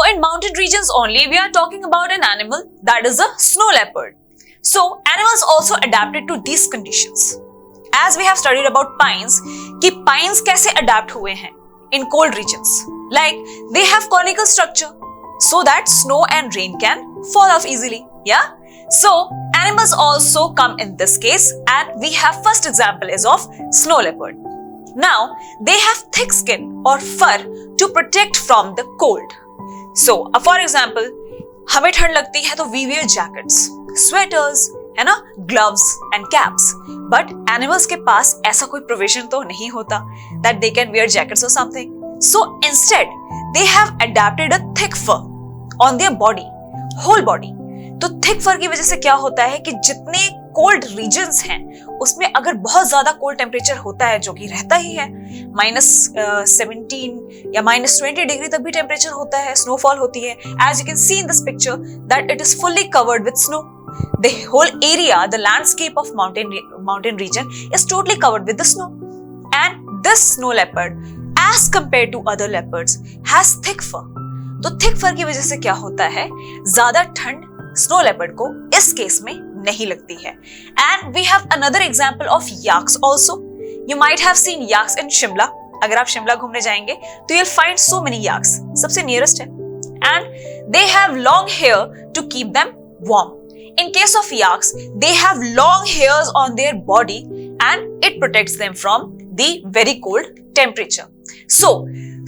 in mountain regions only, we are talking about an animal that is a snow leopard. So animals also adapted to these conditions. As we have studied about pines, कि pines कैसे adapt हुए हैं in cold regions. Like they have conical structure so that snow and rain can fall off easily. Yeah? So animals also come in this case, and we have first example is of snow leopard. Now they have thick skin or fur to protect from the cold. So for example, हमें ठंड लगती है तो we wear jackets, sweaters, है ना, gloves and caps. But animals के पास ऐसा कोई provision तो नहीं होता that they can wear jackets or something. So instead, they have adapted a thick fur on their body, whole body. तो thick fur की वजह से क्या होता है कि जितने cold regions हैं उसमें अगर बहुत ज्यादा cold temperature होता है, जो कि रहता ही है, -17 या -20 डिग्री तक भी टेम्परेचर होता है, स्नोफॉल होती है. As you can see in this picture that it is fully covered with snow. The whole area, the landscape of mountain region is totally covered with the snow. And this snow leopard, as compared to other leopards, has thick fur. तो thick fur की वजह से क्या होता है, ज्यादा ठंड snow leopard को इस केस में नहीं लगती है. And we have another example of yaks also. You might have seen yaks in Shimla. अगर आप शिमला घूमने जाएंगे तो you will find so many yaks, सबसे नियरेस्ट है. And they have long hair to keep them warm. In case of yaks, they have long hairs on their body and it protects them from the very cold temperature. So,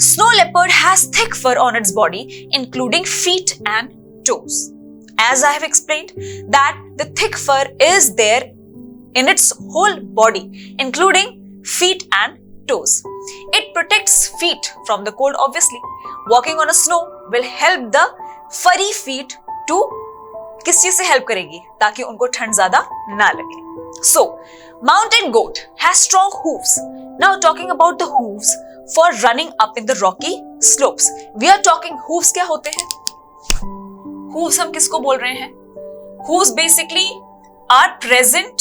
snow leopard has thick fur on its body, including feet and toes. As I have explained, that the thick fur is there in its whole body, including feet and toes. It protects feet from the cold, obviously. Walking on a snow will help the furry feet to किस चीज से help करेगी, ताकि उनको ठंड ज्यादा ना लगे. So, mountain goat has strong hooves. Now talking about the hooves for running up in the rocky slopes. We are talking hooves क्या होते हैं? Hooves हम किसको बोल रहे हैं? Hooves basically are present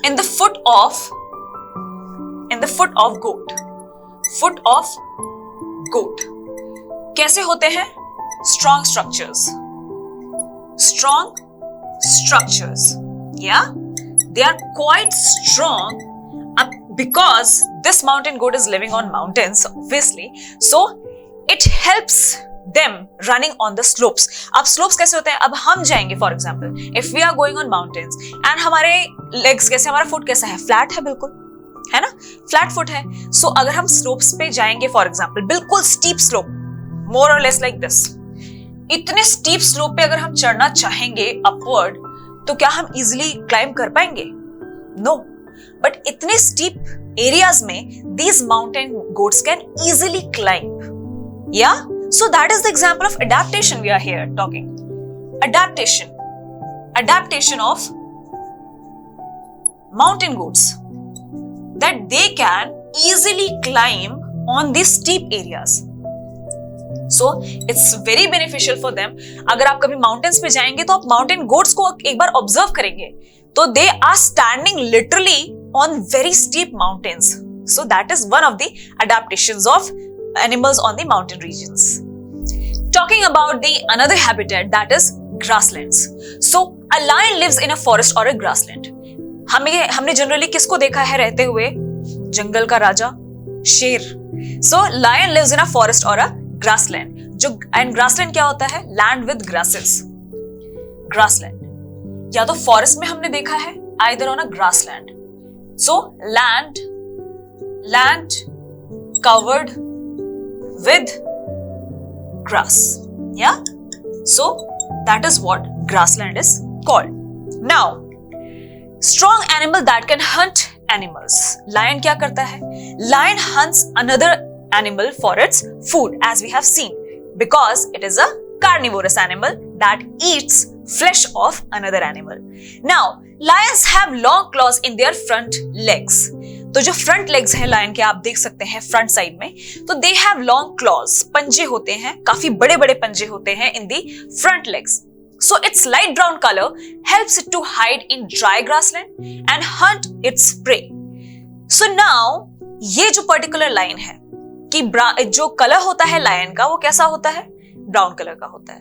in the foot of goat. Foot of goat. कैसे होते हैं? Strong structures. Yeah, they are quite strong because this mountain goat is living on mountains, obviously. So it helps them running on the slopes. अब slopes कैसे होते हैं? अब हम जाएंगे, for example, if we are going on mountains and हमारे legs कैसे, हमारा foot कैसा है? Flat है, बिल्कुल, है ना? Flat foot है. So अगर हम slopes पे जाएंगे, for example, बिल्कुल steep slope, more or less like this. इतने स्टीप स्लोप पे अगर हम चढ़ना चाहेंगे अपवर्ड, तो क्या हम इजिली क्लाइम कर पाएंगे? नो. बट इतने स्टीप एरियाज में these mountain goats can easily climb. Yeah, so that is the example of adaptation we are here talking. Adaptation of mountain goats, that they can easily climb on these steep areas. So it's very beneficial for them. अगर आप कभी mountains पे जाएंगे तो आप mountain goats को एक बार observe करेंगे, तो they are standing literally on very steep mountains. So that is one of the adaptations of animals on the mountain regions. Talking about the another habitat, that is grasslands. So a lion lives in a forest or a grassland. हमने generally किसको देखा है रहते हुए? जंगल का राजा, शेर. So lion lives in a forest or a grassland. जो and grassland क्या होता है? Land with grasses. ग्रासलैंड या तो फॉरेस्ट में हमने देखा है, either on a grassland. So land covered with grass. Yeah, so that is what grassland is called. Now, strong animal that can hunt animals. Lion क्या करता है? Lion hunts another animal for its food, as we have seen, because it is a carnivorous animal that eats flesh of another animal. Now, lions have long claws in their front legs. तो जो front legs हैं lion के, आप देख सकते हैं front side में, तो they have long claws. पंजे होते हैं, काफी बड़े बड़े पंजे होते हैं in the front legs. So its light brown color helps it to hide in dry grassland and hunt its prey. So now, ये जो particular lion है, कि जो कलर होता है लायन का वो कैसा होता है, ब्राउन कलर का होता है।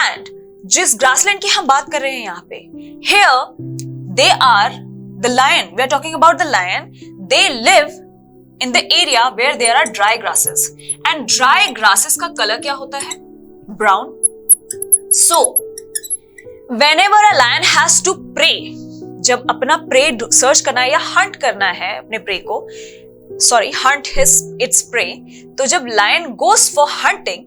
एंड जिस ग्रासलैंड की हम बात कर रहे हैं यहाँ पे, here they are the lion, we are talking about the lion, they live in the area where there are dry grasses, and dry grasses का कलर क्या होता है, brown. So whenever a lion has to prey, जब अपना pray search करना है या Hunt करना है अपने प्रे को, सॉरी हंट इट्स प्रे, तो जब lion goes for hunting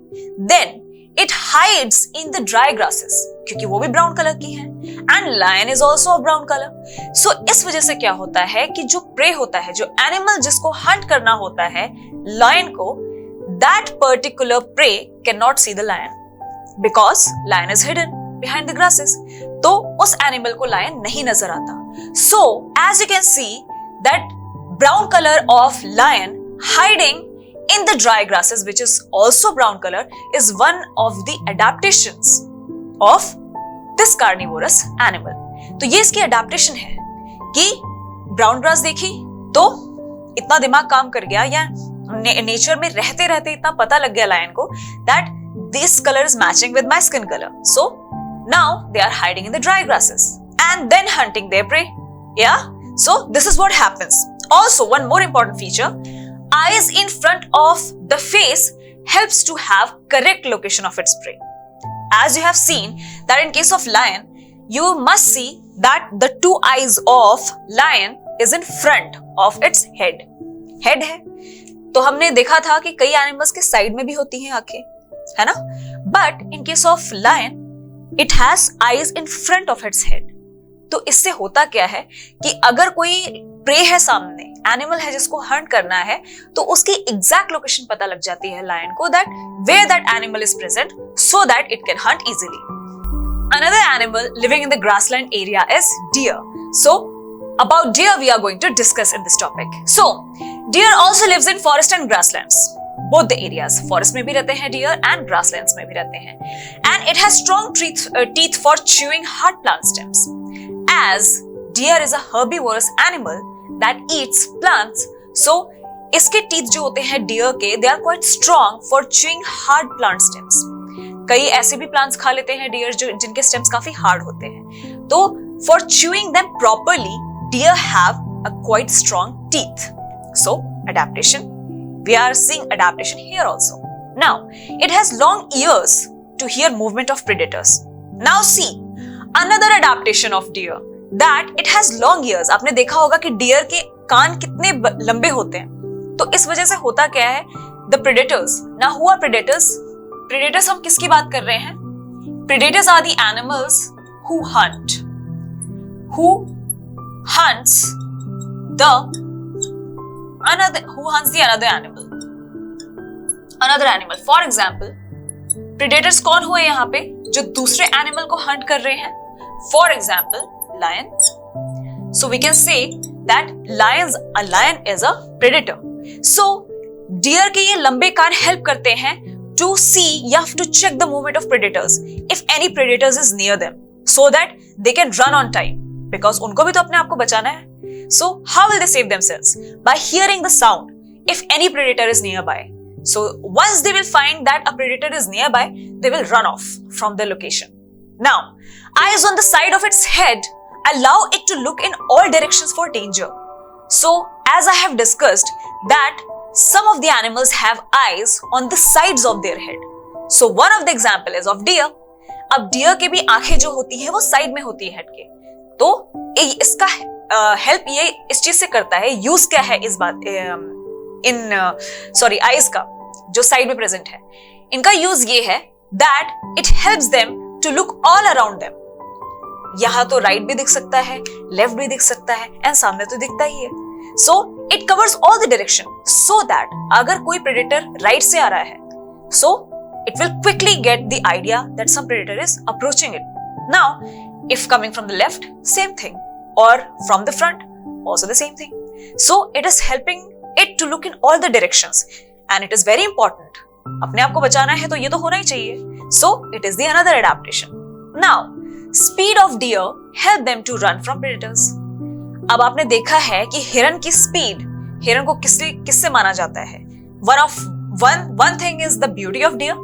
then it hides in the dry grasses, क्योंकि वो भी ब्राउन कलर की है and lion is also of brown colour. So इस वजह से क्या होता है कि जो प्रे होता है, जो एनिमल जिसको हंट करना होता है लायन को, that particular prey can not see the lion because lion is hidden behind the grasses, तो उस एनिमल को लायन नहीं नजर आता। So as you can see that brown color of lion hiding in the dry grasses, which is also brown color, is one of the adaptations of this carnivorous animal. तो ये इसकी adaptation है कि brown grass देखी तो इतना दिमाग काम कर गया, या नेचर में रहते रहते इतना पता लग गया लायन को that this color is matching with my skin color. So now they are hiding in the dry grasses and then hunting their prey. Yeah? So this is what happens. Also, one more important feature, eyes in front of the face helps to have correct location of its prey. As you have seen that in case of lion, you must see that the two eyes of lion is in front of its head. Head है, तो हमने देखा था कि कई animals के side में भी होती हैं आंखें, है ना? But in case of lion, it has eyes in front of its head. तो इससे होता क्या है कि अगर कोई प्रे है सामने, एनिमल है जिसको हंट करना है, तो उसकी एग्जैक्ट लोकेशन पता लग जाती है लायन को, that where that animal is present, so that it can hunt easily. Another animal living in the grassland area is deer. So about deer we are going to discuss in this topic. So deer also lives in forest and grasslands, both the areas. Forest में भी रहते हैं deer and grasslands में भी रहते हैं, and it has strong teeth for chewing hard plant stems. As deer is a herbivorous animal that eats plants, so इसके teeth जो होते हैं deer के, they are quite strong for chewing hard plant stems. कई ऐसे भी plants खा लेते हैं deer जो जिनके stems काफी hard होते हैं, तो for chewing them properly, deer have a quite strong teeth. So adaptation, we are seeing adaptation here also. Now it has long ears to hear movement of predators. Now see another adaptation of deer, that it has long ears. आपने देखा होगा कि dear के कान कितने लंबे होते हैं, तो इस वजह से होता क्या है, the predators. Now who are predators? Predators हम किसकी बात कर रहे हैं? Predators are the animals who hunts the another animal. For example, predators कौन हुए यहाँ पे, जो दूसरे एनिमल को हंट कर रहे हैं? For example, lion. So we can say that a lion is a predator. So deer के ये लंबे कान help करते हैं to see या to check the movement of predators if any predators is near them, so that they can run on time, because उनको भी तो अपने आप को बचाना है. So how will they save themselves? By hearing the sound if any predator is nearby. So once they will find that a predator is nearby, they will run off from the location. Now, eyes on the side of its head allow it to look in all directions for danger. So as I have discussed that some of the animals have eyes on the sides of their head. So one of the example is of deer. अब deer के भी आंखें जो होती है वो side में होती है हेड के, तो इसका हेल्प ये इस चीज से करता है, यूज क्या है इस बात आईज का जो साइड में प्रेजेंट है, इनका यूज ये है that it helps them to look all around them. यहां तो राइट भी दिख सकता है, लेफ्ट भी दिख सकता है, एंड सामने तो दिखता ही है. So it covers all the direction, so that अगर कोई प्रेडेटर राइट से आ रहा है, सो it will quickly get the idea that some predator is approaching it. Now, if coming from the left, same thing, or from the front, also the same thing. So it is helping it to look in all the directions, and it is very important. अपने आप को बचाना है तो ये तो होना ही चाहिए. So it is the another adaptation. Now, speed of deer help them to run from predators. अब आपने देखा है कि हिरन की स्पीड, हिरन को किससे माना जाता है? one thing is the beauty of deer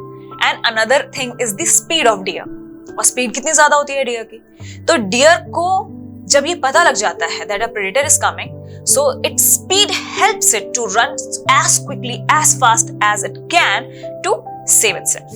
and another thing is the speed of deer. और स्पीड कितनी ज्यादा होती है डियर की. तो डियर को जब ये पता लग जाता है that a predator is coming, so its speed helps it to run as quickly, as fast as it can to save itself.